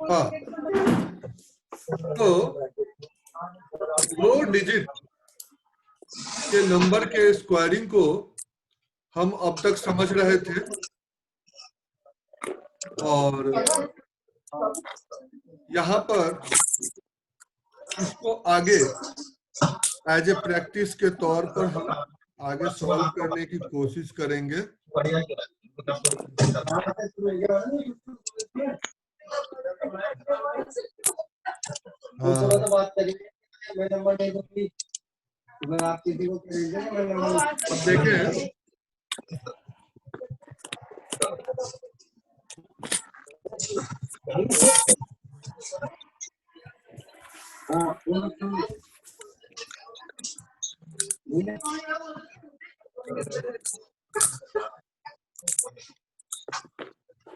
हाँ, तो 2 डिजिट के नंबर के स्क्वायरिंग को हम अब तक समझ रहे थे, और यहाँ पर इसको आगे एज ए प्रैक्टिस के तौर पर हम आगे सॉल्व करने की कोशिश करेंगे। अब देखें,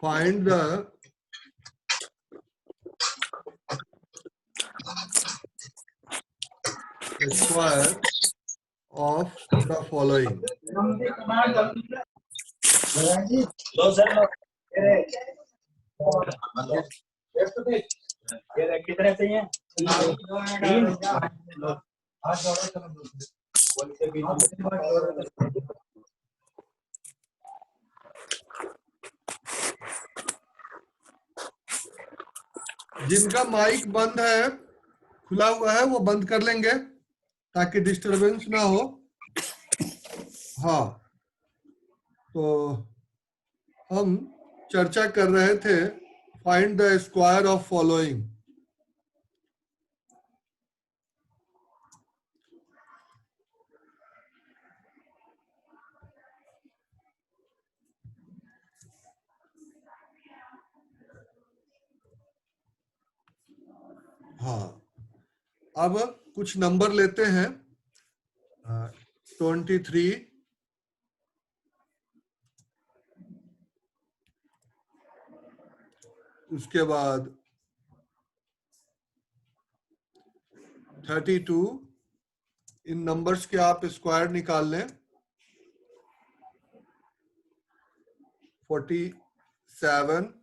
find the square of the following. कितने चाहिए? जिनका माइक बंद है, खुला हुआ है, वो बंद कर लेंगे ताकि डिस्टरबेंस ना हो। हाँ, तो हम चर्चा कर रहे थे find the square of following. हाँ, अब कुछ नंबर लेते हैं। 23, उसके बाद 32, इन नंबर्स के आप स्क्वायर निकाल लें। 47,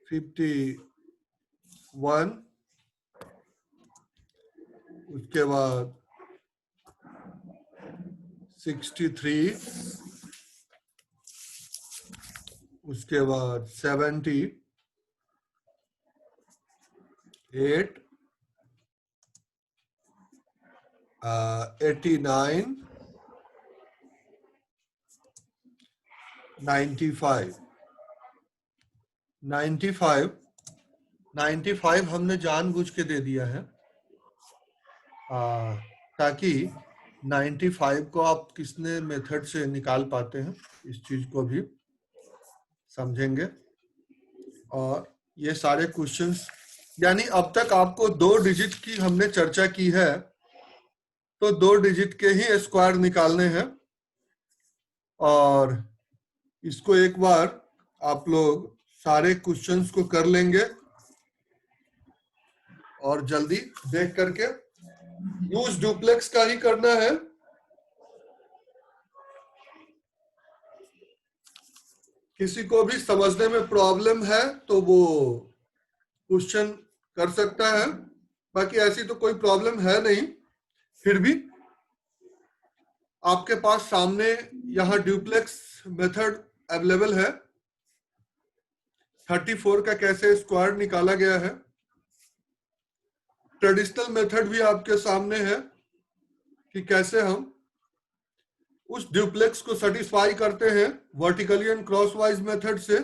51, उसके बाद 63, उसके बाद 78, 89, 95। 95 हमने जानबूझ के दे दिया है ताकि 95 को आप किसने मेथड से निकाल पाते हैं, इस चीज को भी समझेंगे। और ये सारे क्वेश्चंस, यानी अब तक आपको 2 डिजिट की हमने चर्चा की है, तो 2 डिजिट के ही स्क्वायर निकालने हैं। और इसको एक बार आप लोग सारे क्वेश्चंस को कर लेंगे और जल्दी देख करके, यूज डुप्लेक्स का ही करना है। किसी को भी समझने में प्रॉब्लम है तो वो क्वेश्चन कर सकता है, बाकी ऐसी तो कोई प्रॉब्लम है नहीं। फिर भी आपके पास सामने यहाँ डुप्लेक्स मेथड अवेलेबल है। 34 का कैसे स्क्वायर निकाला गया है। ट्रेडिशनल मेथड भी आपके सामने है कि कैसे हम उस डुप्लेक्स को सेटिस्फाई करते हैं वर्टिकली एंड क्रॉसवाइज मेथड से।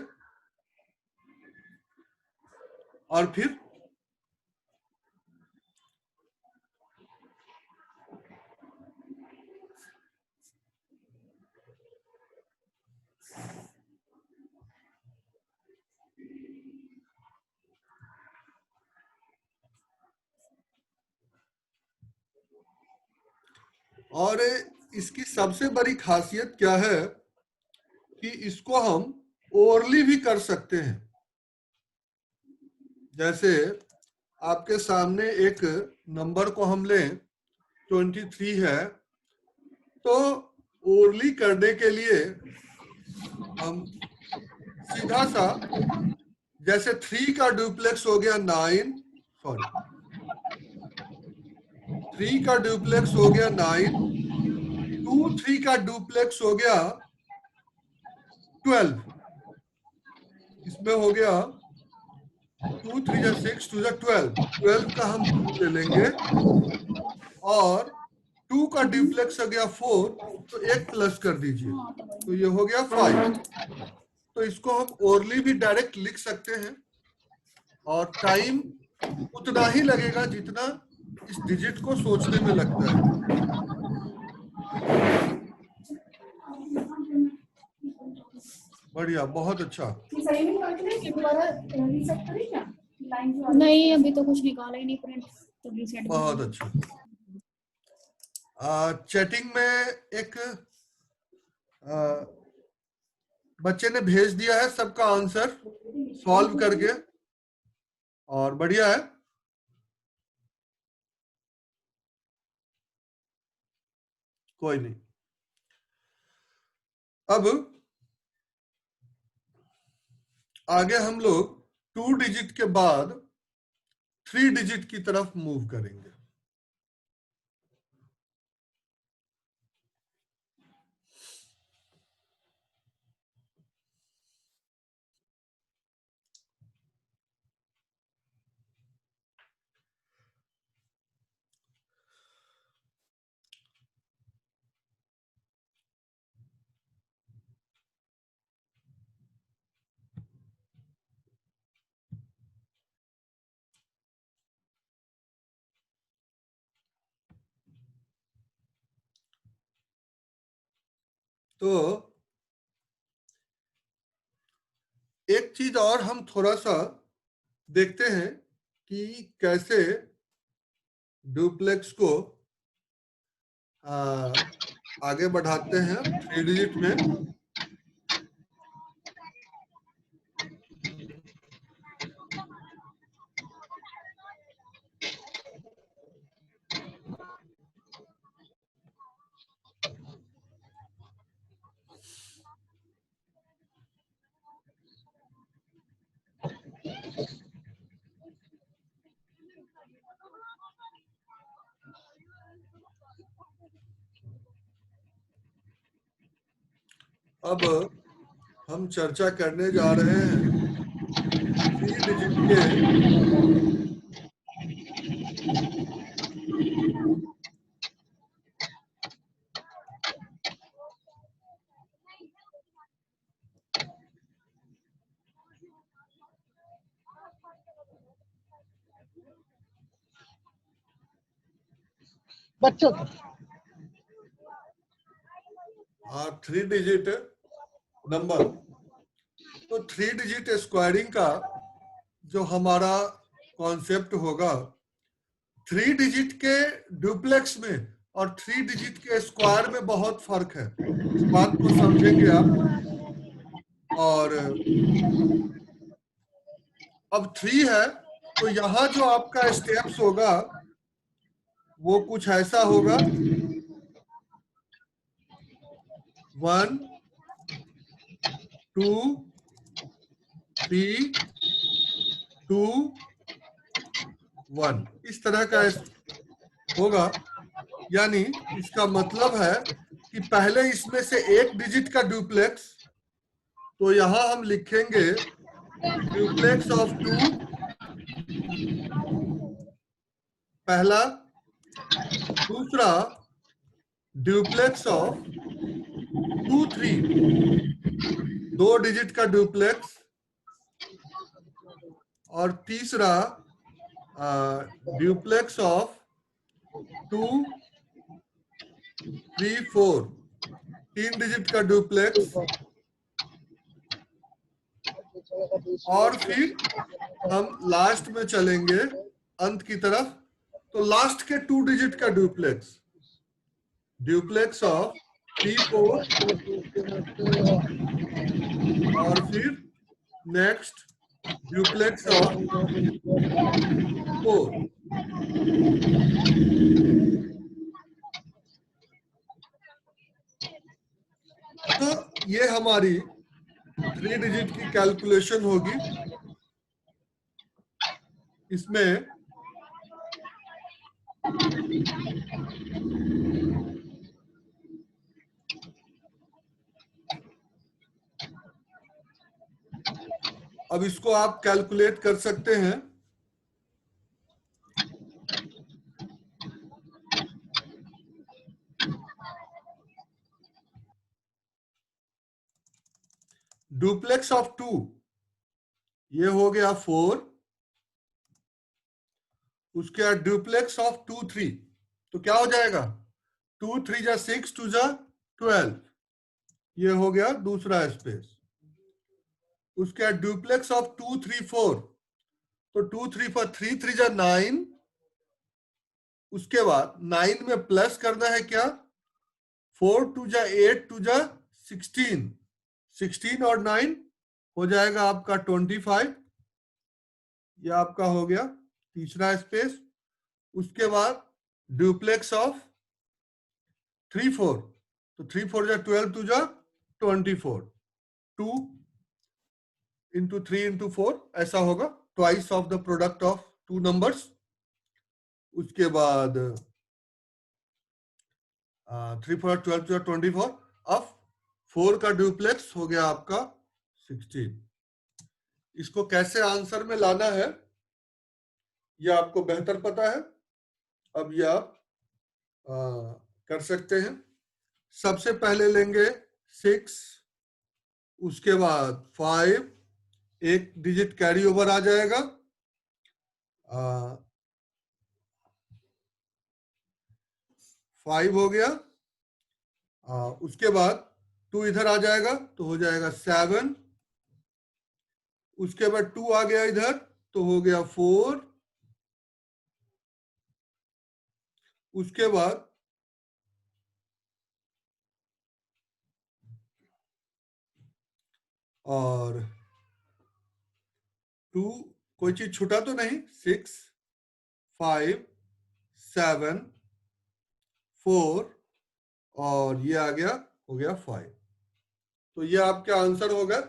और फिर और इसकी सबसे बड़ी खासियत क्या है कि इसको हम ओरली भी कर सकते हैं। जैसे आपके सामने एक नंबर को हम लें 23 है, तो ओरली करने के लिए हम सीधा सा, जैसे 3 का डुप्लेक्स हो गया 9, सॉरी 3 का डुप्लेक्स हो गया 9, 2 3 का डुप्लेक्स हो गया 12, इसमें हो गया 2 3 जा 6 2 जा 12, 12 का हम 2 ले लेंगे, और 2 का डुप्लेक्स हो गया 4, तो 1 प्लस कर दीजिए, तो ये हो गया 5। तो इसको हम ओरली भी डायरेक्ट लिख सकते हैं, और टाइम उतना ही लगेगा जितना इस डिजिट को सोचने में लगता है। बढ़िया, बहुत अच्छा। नहीं, अभी तो कुछ निकाला ही नहीं प्रिंट, तो रीसेट। बहुत अच्छा। चैटिंग में एक बच्चे ने भेज दिया है सबका आंसर सॉल्व करके, और बढ़िया है। कोई नहीं। अब आगे हम लोग 2 डिजिट के बाद 3 डिजिट की तरफ मूव करेंगे। तो एक चीज और हम थोड़ा सा देखते हैं कि कैसे डुप्लेक्स को आगे बढ़ाते हैं 3 डिजिट में। अब हम चर्चा करने जा रहे हैं 3 डिजिट के बच्चों 3 डिजिट नंबर। तो 3 डिजिट स्क्वायरिंग का जो हमारा कॉन्सेप्ट होगा, 3 डिजिट के डुप्लेक्स में और 3 डिजिट के स्क्वायर में बहुत फर्क है, इस बात को समझेंगे आप। और अब 3 है, तो यहाँ जो आपका स्टेप्स होगा वो कुछ ऐसा होगा, 1 2 3 2 1, इस तरह का होगा। यानी इसका मतलब है कि पहले इसमें से एक डिजिट का डुप्लेक्स, तो यहां हम लिखेंगे डुप्लेक्स ऑफ 2 पहला, दूसरा डुप्लेक्स ऑफ 2 3 2 डिजिट का डुप्लेक्स, और तीसरा डुप्लेक्स ऑफ 2 3 4 3 डिजिट का डुप्लेक्स, और फिर हम लास्ट में चलेंगे अंत की तरफ, तो लास्ट के 2 डिजिट का डुप्लेक्स, डुप्लेक्स ऑफ 3 4, और फिर नेक्स्ट डुप्लेक्स ऑफ 4। ये हमारी 3 डिजिट की कैलकुलेशन होगी। इसमें अब इसको आप कैलकुलेट कर सकते हैं। डुप्लेक्स ऑफ 2 ये हो गया 4, उसके बाद डुप्लेक्स ऑफ 2 3 तो क्या हो जाएगा 2 3 जा 6 2 जा 12, ये हो गया दूसरा स्पेस। उसके बाद डुप्लेक्स ऑफ 2 3 4 तो 2 3 4 3 3 जा 9, उसके बाद 9 में प्लस करना है क्या 4 2 जा 8 2 जा 16, 16 और 9 हो जाएगा आपका 25, ये आपका हो गया तीसरा स्पेस। उसके बाद डुप्लेक्स ऑफ 3 4 तो 3 4 जा 12 2 जा 24, 2 into 3 into 4 ऐसा होगा, twice of the product of two numbers. उसके बाद 3 4 12 2 24, अब 4 का डुप्लेक्स हो गया आपका 16। इसको कैसे आंसर में लाना है ये आपको बेहतर पता है, अब ये आप कर सकते हैं। सबसे पहले लेंगे 6, उसके बाद 5, एक डिजिट कैरी ओवर आ जाएगा, 5 हो गया। उसके बाद 2 इधर आ जाएगा तो हो जाएगा 7, उसके बाद 2 आ गया इधर तो हो गया 4, उसके बाद और 2, कोई चीज छूटा तो नहीं, 6 5 7 4 और ये आ गया हो गया 5, तो ये आपका आंसर होगा।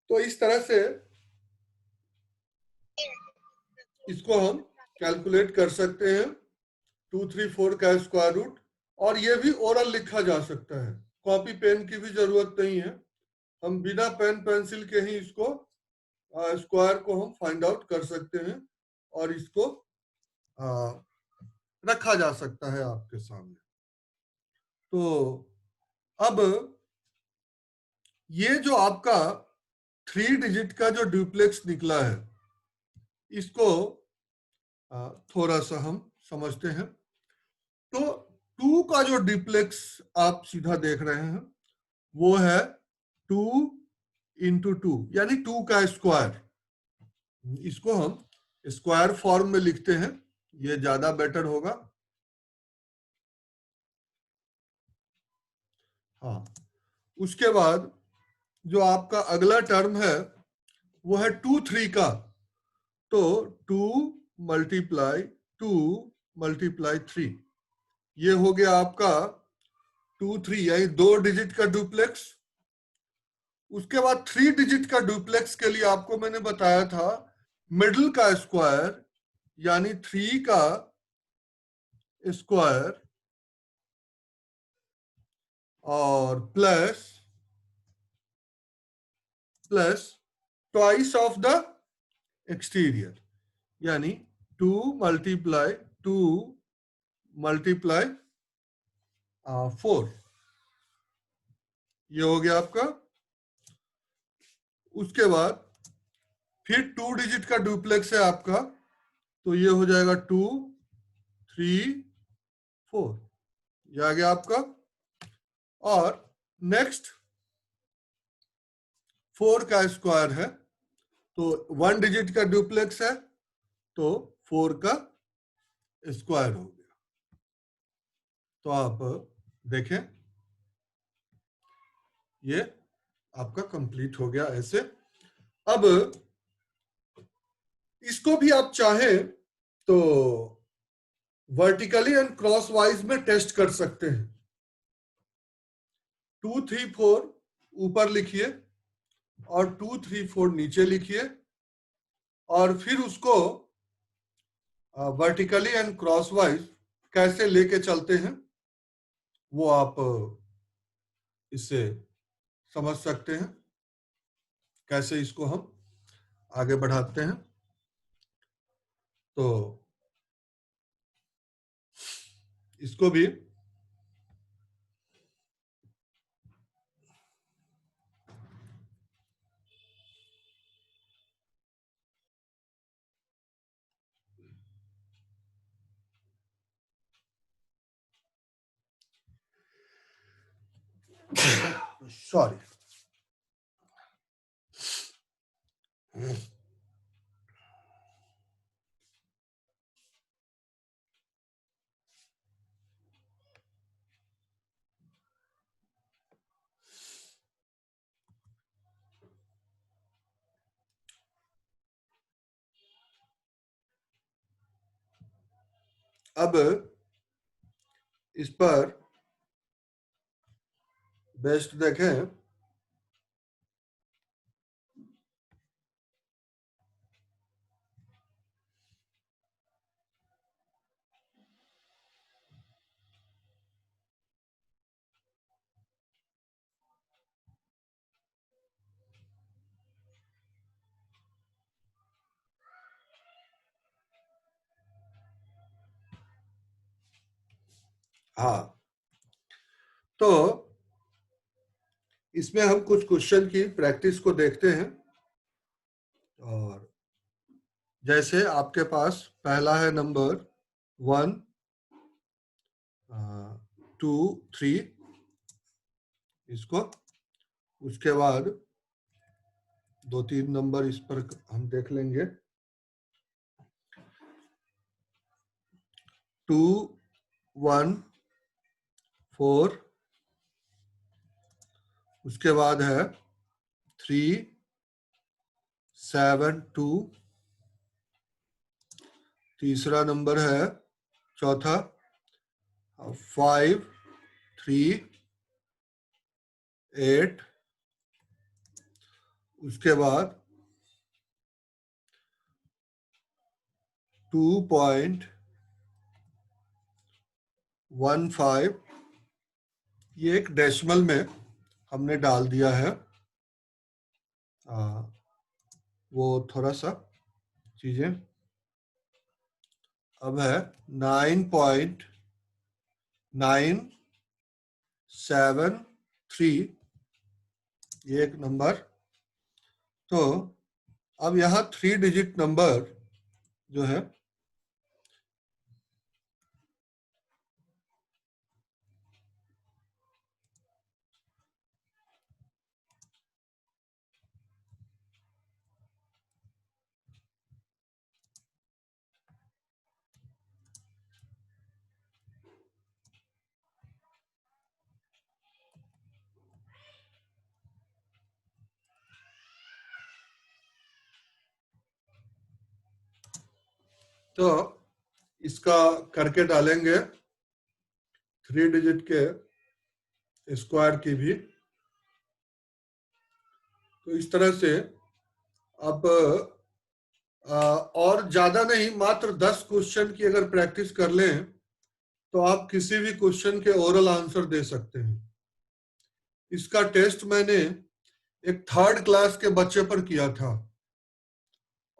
तो इस तरह से इसको हम कैलकुलेट कर सकते हैं 2 3 4 का स्क्वायर रूट, और ये भी ओरल लिखा जा सकता है, कॉपी पेन की भी जरूरत नहीं है, हम बिना पेन पेंसिल के ही इसको स्क्वायर को हम फाइंड आउट कर सकते हैं और इसको रखा जा सकता है आपके सामने। तो अब ये जो आपका 3 डिजिट का जो डुप्लेक्स निकला है इसको थोड़ा सा हम समझते हैं। तो 2 का जो डुप्लेक्स आप सीधा देख रहे हैं वो है 2 into 2 यानी 2 का स्क्वायर, इसको हम स्क्वायर फॉर्म में लिखते हैं, ये ज्यादा बेटर होगा। हाँ, उसके बाद जो आपका अगला टर्म है वो है 2 3 का, तो 2 मल्टीप्लाई 2 मल्टीप्लाई 3, ये हो गया आपका 2 3 यानी 2 डिजिट का डुप्लेक्स। उसके बाद 3 डिजिट का डुप्लेक्स के लिए आपको मैंने बताया था मिडिल का स्क्वायर यानी 3 का स्क्वायर और plus twice of the exterior यानी 2 मल्टीप्लाई 4, ये हो गया आपका। उसके बाद फिर 2 डिजिट का डुप्लेक्स है आपका, तो ये हो जाएगा 2 3 4, ये आ गया आपका। और नेक्स्ट 4 का स्क्वायर है, तो 1 डिजिट का डुप्लेक्स है तो 4 का स्क्वायर हो गया। तो आप देखें ये आपका कंप्लीट हो गया ऐसे। अब इसको भी आप चाहें तो वर्टिकली एंड क्रॉस वाइज में टेस्ट कर सकते हैं। 2 3 4 ऊपर लिखिए और 2 3 4 नीचे लिखिए और फिर उसको वर्टिकली एंड क्रॉसवाइज कैसे लेके चलते हैं वो आप इससे समझ सकते हैं, कैसे इसको हम आगे बढ़ाते हैं। तो इसको भी सॉरी, अब इस पर बेस्ट देखें। हाँ, तो इसमें हम कुछ क्वेश्चन की प्रैक्टिस को देखते हैं। और जैसे आपके पास पहला है नंबर 1 2 3, इसको, उसके बाद 2-3 नंबर इस पर हम देख लेंगे। 2 1 4, उसके बाद है 3 7 2, तीसरा नंबर है चौथा 5 3 8, उसके बाद 2.15, ये एक डेसिमल में हमने डाल दिया है। वो थोड़ा सा चीजें अब है 9.973, ये एक नंबर। तो अब यहाँ 3 डिजिट नंबर जो है तो इसका करके डालेंगे 3 डिजिट के स्क्वायर की भी। तो इस तरह से अब और ज्यादा नहीं, मात्र 10 क्वेश्चन की अगर प्रैक्टिस कर लें तो आप किसी भी क्वेश्चन के ओरल आंसर दे सकते हैं। इसका टेस्ट मैंने एक 3rd क्लास के बच्चे पर किया था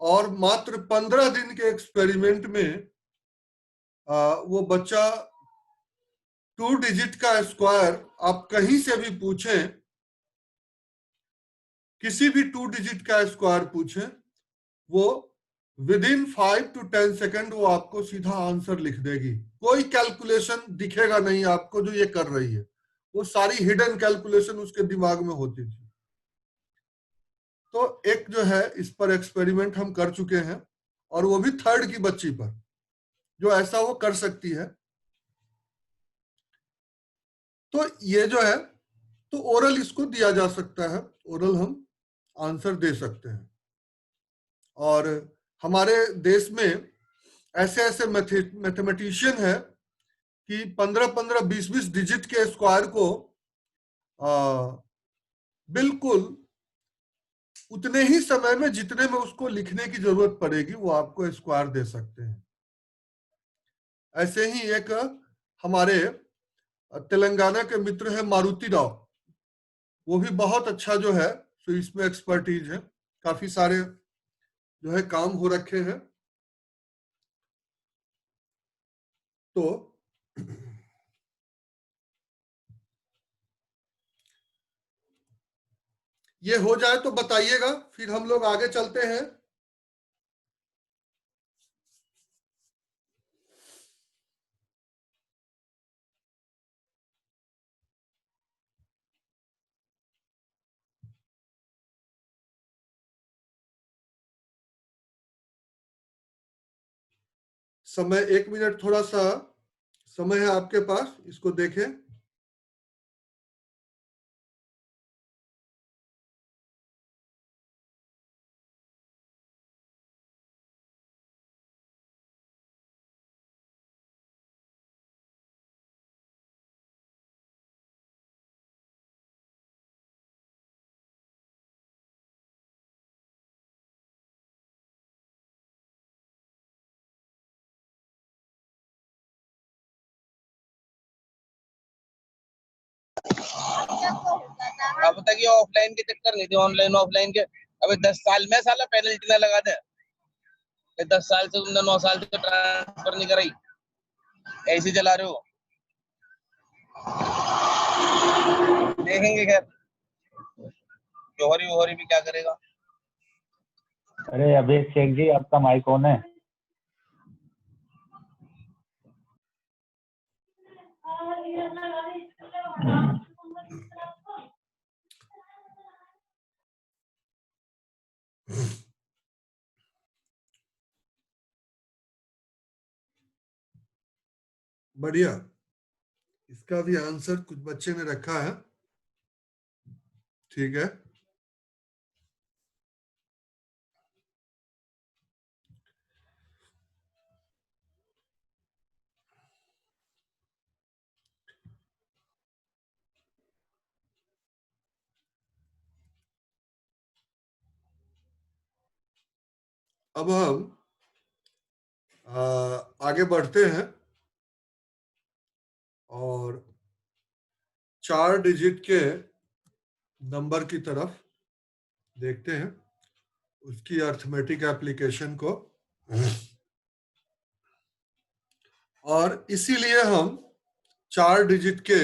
और मात्र 15 दिन के एक्सपेरिमेंट में वो बच्चा 2 डिजिट का स्क्वायर आप कहीं से भी पूछें, किसी भी 2 डिजिट का स्क्वायर पूछें, वो विदिन 5 to 10 सेकंड वो आपको सीधा आंसर लिख देगी। कोई कैलकुलेशन दिखेगा नहीं आपको जो ये कर रही है, वो सारी हिडन कैलकुलेशन उसके दिमाग में होती थी। तो एक जो है इस पर एक्सपेरिमेंट हम कर चुके हैं और वो भी 3rd की बच्ची पर, जो ऐसा वो कर सकती है। तो ये जो है, तो ओरल इसको दिया जा सकता है, ओरल हम आंसर दे सकते हैं। और हमारे देश में ऐसे ऐसे मैथमेटिशियन है कि 15-15 20-20 डिजिट के स्क्वायर को बिल्कुल उतने ही समय में जितने में उसको लिखने की जरूरत पड़ेगी वो आपको स्क्वायर दे सकते हैं। ऐसे ही एक हमारे तेलंगाना के मित्र है मारुति राव, वो भी बहुत अच्छा जो है तो इसमें एक्सपर्टीज है, काफी सारे जो है काम हो रखे हैं। तो ये हो जाए तो बताइएगा, फिर हम लोग आगे चलते हैं। समय 1 मिनट थोड़ा सा समय है आपके पास, इसको देखें। अब तक ये ऑफलाइन के चक्कर नहीं थे, ऑनलाइन ऑफलाइन के। अबे 10 साल में साला पेनल्टी ना लगा दे। 10 साल से तुमने 9 साल से ट्रांसफर नहीं कराई, ऐसे चला रहे हो। देखेंगे खैर, जोहरी भी क्या करेगा। अरे अभिषेक जी, आपका माइक ऑन है? बढ़िया, इसका भी आंसर कुछ बच्चे ने रखा है, ठीक है। अब हम आगे बढ़ते हैं और 4 डिजिट के नंबर की तरफ देखते हैं, उसकी अर्थमेटिक एप्लीकेशन को। और इसीलिए हम 4 डिजिट के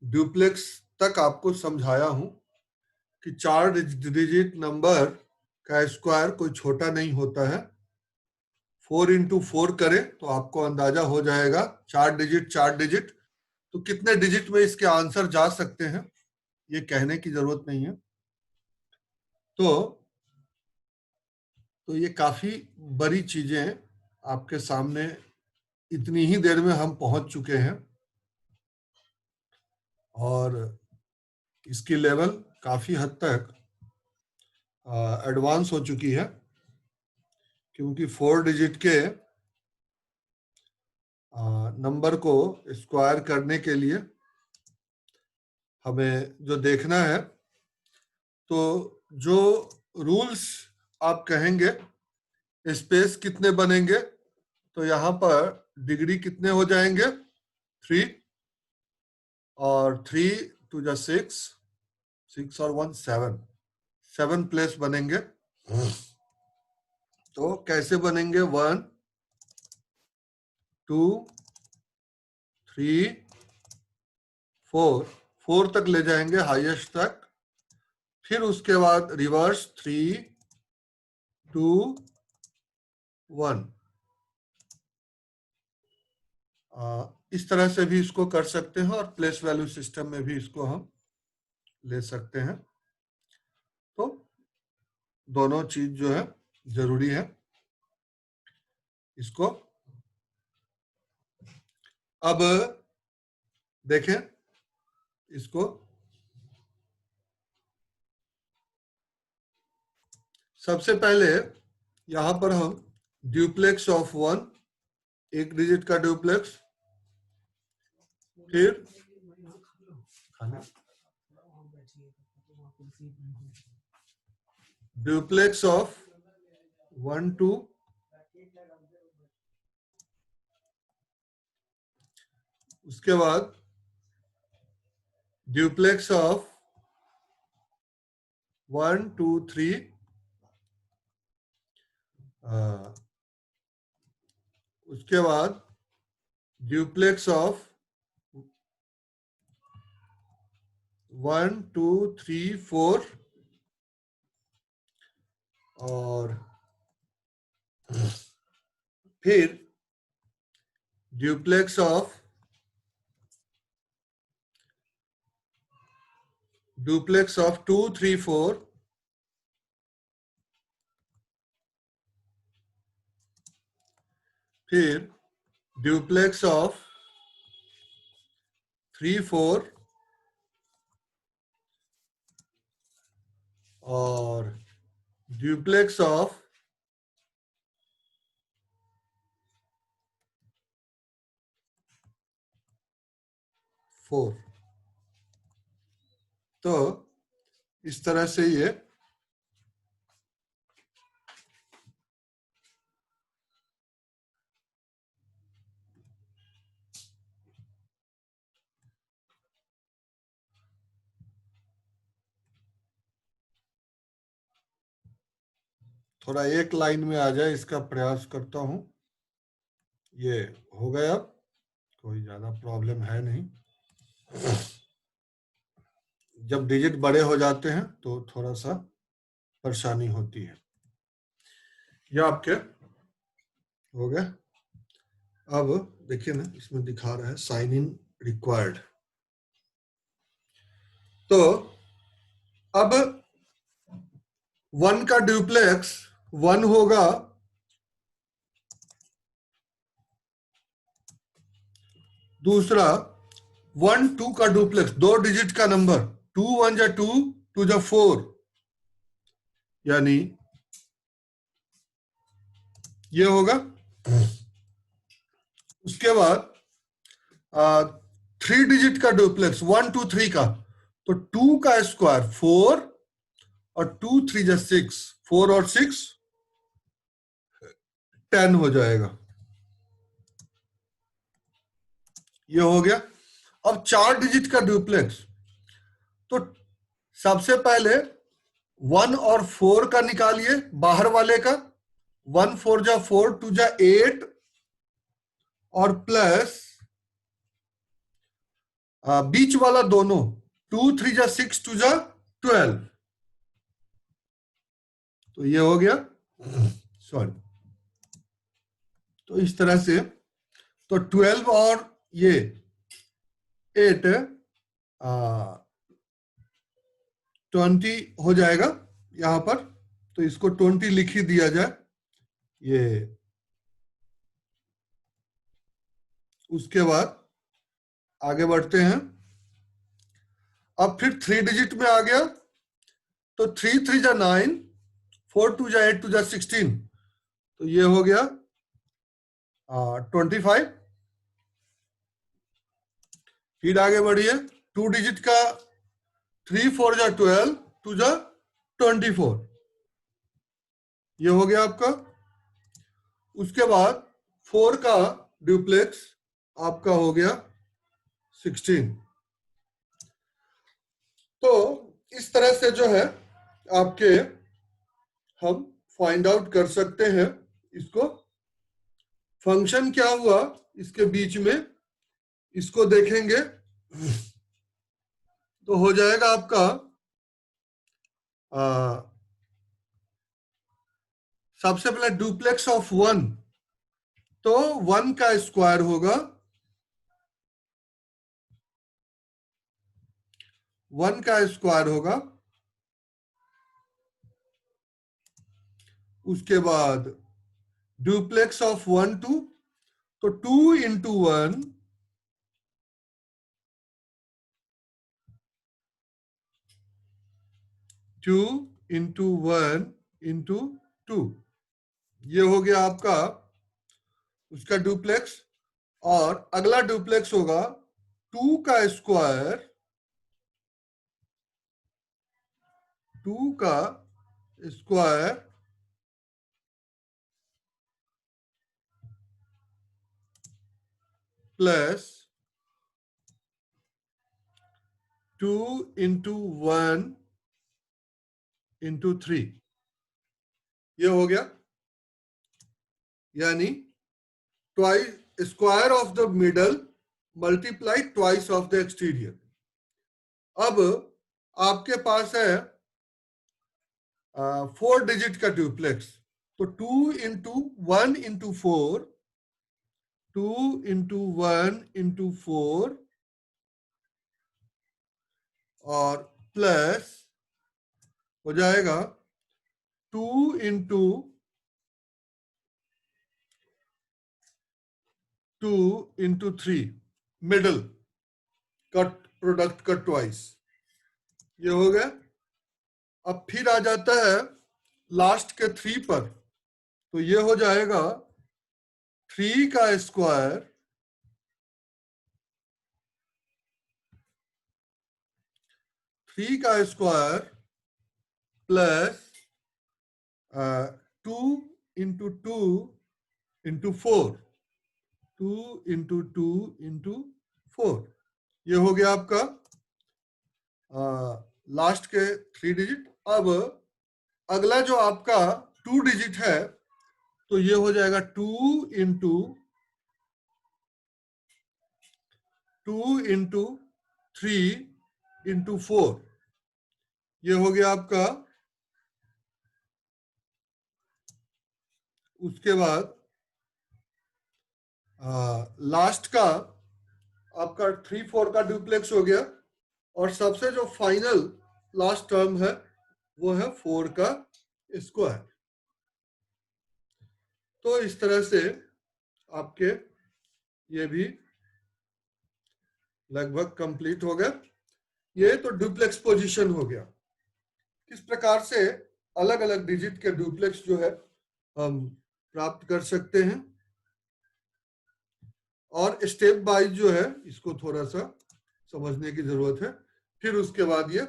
ड्यूप्लेक्स तक आपको समझाया हूं कि 4 डिजिट नंबर का स्क्वायर कोई छोटा नहीं होता है। 4 इंटू 4 करें तो आपको अंदाजा हो जाएगा 4 डिजिट, तो कितने डिजिट में इसके आंसर जा सकते हैं ये कहने की जरूरत नहीं है। तो ये काफी बड़ी चीजें आपके सामने इतनी ही देर में हम पहुंच चुके हैं और इसकी लेवल काफी हद तक एडवांस हो चुकी है, क्योंकि 4 डिजिट के नंबर को स्क्वायर करने के लिए हमें जो देखना है, तो जो रूल्स आप कहेंगे स्पेस कितने बनेंगे, तो यहाँ पर डिग्री कितने हो जाएंगे 3, और 3 टू जा 6 और 1 7 प्लेस बनेंगे। तो कैसे बनेंगे 1 2 3 4 तक ले जाएंगे हाईएस्ट तक, फिर उसके बाद रिवर्स 3 2 1। इस तरह से भी इसको कर सकते हैं और प्लेस वैल्यू सिस्टम में भी इसको हम ले सकते हैं। तो दोनों चीज जो है जरूरी है। इसको अब देखें, इसको सबसे पहले यहां पर हम ड्यूप्लेक्स ऑफ 1, 1 डिजिट का ड्यूप्लेक्स, फिर ड्यूप्लेक्स ऑफ 1 2, उसके बाद ड्यूप्लेक्स ऑफ 1 2 3, उसके बाद ड्यूप्लेक्स ऑफ 1 2 3 4, और फिर ड्यूप्लेक्स ऑफ 2 3 4, फिर ड्यूप्लेक्स ऑफ 3 4, और ड्यूप्लेक्स ऑफ 4। तो इस तरह से ये थोड़ा एक लाइन में आ जाए, इसका प्रयास करता हूं। ये हो गया, कोई ज्यादा प्रॉब्लम है नहीं। जब डिजिट बड़े हो जाते हैं तो थोड़ा सा परेशानी होती है। ये आपके हो गया। अब देखिए ना, इसमें दिखा रहा है साइन इन रिक्वायर्ड। तो अब 1 का ड्यूप्लेक्स 1 होगा, दूसरा 1 2 का डुप्लेक्स 2 डिजिट का नंबर 2 1 जा 2 2 जा 4, यानी ये होगा। उसके बाद 3 डिजिट का डुप्लेक्स 1 2 3 का, तो 2 का स्क्वायर 4 और 2 3 जा 6, 4 और 6 10 हो जाएगा। ये हो गया। अब 4 डिजिट का डुप्लेक्स, तो सबसे पहले 1 और 4 का निकालिए, बाहर वाले का 1 4 जा 4 2 जा 8, और प्लस बीच वाला दोनों 2 3 जा 6 2 जा 12। तो ये हो गया, सॉरी। तो इस तरह से तो 12 और ये 8 20 हो जाएगा यहां पर। तो इसको 20 लिख ही दिया जाए। ये उसके बाद आगे बढ़ते हैं। अब फिर 3 डिजिट में आ गया, तो 3 3 जा 9, 4 2 जा 8 2 जा 16, तो ये हो गया 25। फिर आगे बढ़िए, 2 डिजिट का 3 4 जा 12 2 जा 24, ये हो गया आपका। उसके बाद 4 का डुप्लेक्स आपका हो गया 16। तो इस तरह से जो है आपके हम फाइंड आउट कर सकते हैं इसको। फंक्शन क्या हुआ इसके बीच में, इसको देखेंगे तो हो जाएगा आपका सबसे पहले डुप्लेक्स ऑफ 1, तो 1 का स्क्वायर होगा 1 का स्क्वायर होगा। उसके बाद डुप्लेक्स ऑफ 1 2, तो 2 इंटू 1 2 इंटू 1 इंटू 2, ये हो गया आपका उसका डुप्लेक्स। और अगला डुप्लेक्स होगा 2 का स्क्वायर 2 का स्क्वायर प्लस 2 इंटू 1 इंटू 3, ये हो गया। यानी twice square of the middle multiply twice of the exterior. अब आपके पास है 4 डिजिट का ड्यूप्लेक्स, तो 2 इंटू 1 इंटू 4, 2 इंटू 1 इंटू 4 और प्लस हो जाएगा 2 into 2 into 3, middle cut product का ट्वाइस, ये हो गया। अब फिर आ जाता है लास्ट के 3 पर, तो ये हो जाएगा 3 का square plus 2 into 2 into 4, 2 into 2 into 4, ये हो गया आपका लास्ट के 3 डिजिट। अब अगला जो आपका 2 डिजिट है, तो ये हो जाएगा 2 इंटू 3 इंटू 4, ये हो गया आपका। उसके बाद लास्ट का आपका 3 4 का ड्यूप्लेक्स हो गया, और सबसे जो फाइनल लास्ट टर्म है वो है 4 का स्क्वायर। तो इस तरह से आपके ये भी लगभग कंप्लीट हो गया। ये तो ड्यूप्लेक्स पोजीशन हो गया। किस प्रकार से अलग अलग डिजिट के ड्यूप्लेक्स जो है हम प्राप्त कर सकते हैं, और स्टेप बाइज जो है इसको थोड़ा सा समझने की जरूरत है, फिर उसके बाद ये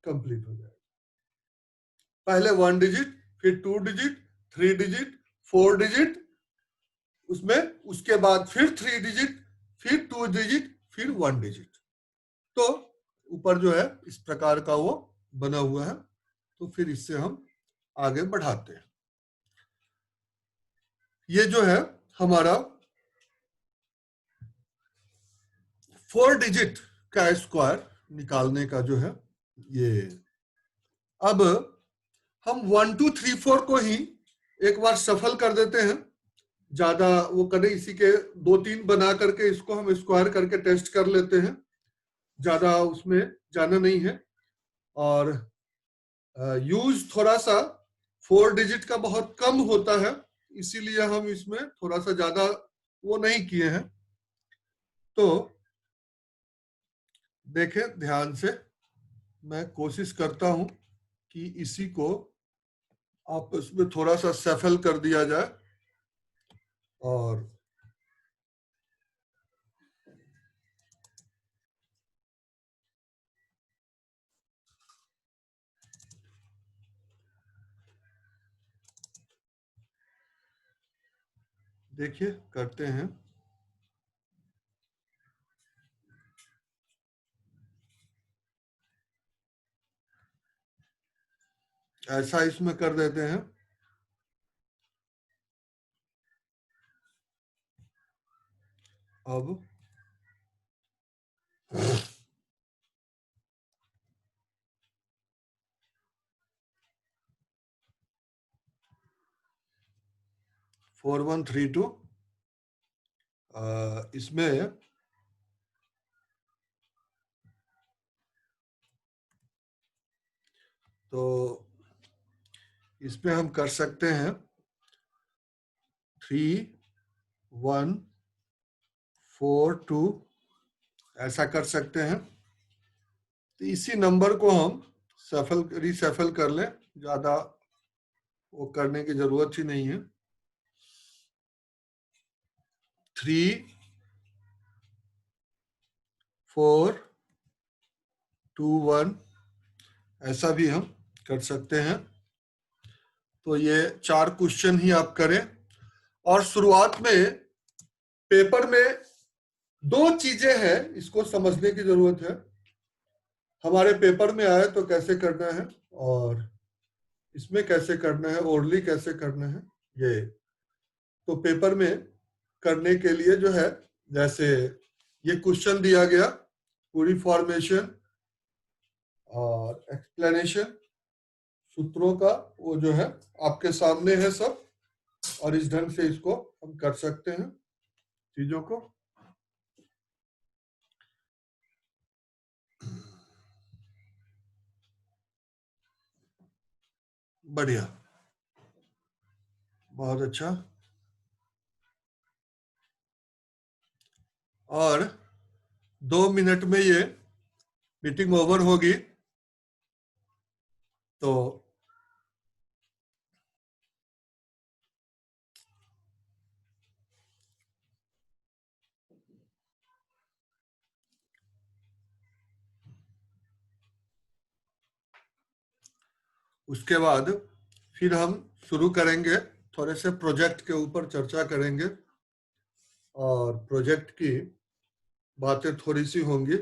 कंप्लीट हो जाएगा। पहले 1 डिजिट, फिर 2 डिजिट, 3 डिजिट, 4 डिजिट, उसमें उसके बाद फिर 3 डिजिट, फिर 2 डिजिट, फिर 1 डिजिट। तो ऊपर जो है इस प्रकार का वो बना हुआ है। तो फिर इससे हम आगे बढ़ाते हैं। ये जो है हमारा 4 डिजिट का स्क्वायर निकालने का जो है ये। अब हम 1 2 3 4 को ही एक बार सफल कर देते हैं, ज्यादा वो करें, इसी के 2 3 बना करके इसको हम स्क्वायर करके टेस्ट कर लेते हैं, ज्यादा उसमें जाना नहीं है। और यूज थोड़ा सा 4 डिजिट का बहुत कम होता है, इसीलिए हम इसमें थोड़ा सा ज्यादा वो नहीं किए हैं। तो देखें ध्यान से, मैं कोशिश करता हूं कि इसी को आपस में थोड़ा सा सफल कर दिया जाए। और देखिए करते हैं। ऐसा इसमें कर देते हैं। अब फोर 1 3 2 इसमें तो इसमें हम कर सकते हैं 3 1 4 2, ऐसा कर सकते हैं। तो इसी नंबर को हम रिसफल कर लें, ज्यादा वो करने की जरूरत ही नहीं है। 3 4 2 1, ऐसा भी हम कर सकते हैं। तो ये 4 क्वेश्चन ही आप करें। और शुरुआत में पेपर में 2 चीजें हैं, इसको समझने की जरूरत है। हमारे पेपर में आए तो कैसे करना है और इसमें कैसे करना है, ओरली कैसे करना है, ये तो पेपर में करने के लिए जो है, जैसे ये क्वेश्चन दिया गया, पूरी फॉर्मेशन और एक्सप्लेनेशन सूत्रों का, वो जो है आपके सामने है सब, और इस ढंग से इसको हम कर सकते हैं चीजों को। बढ़िया, बहुत अच्छा। और 2 मिनट में ये मीटिंग ओवर होगी। तो उसके बाद फिर हम शुरू करेंगे, थोड़े से प्रोजेक्ट के ऊपर चर्चा करेंगे और प्रोजेक्ट की बातें थोड़ी सी होंगी।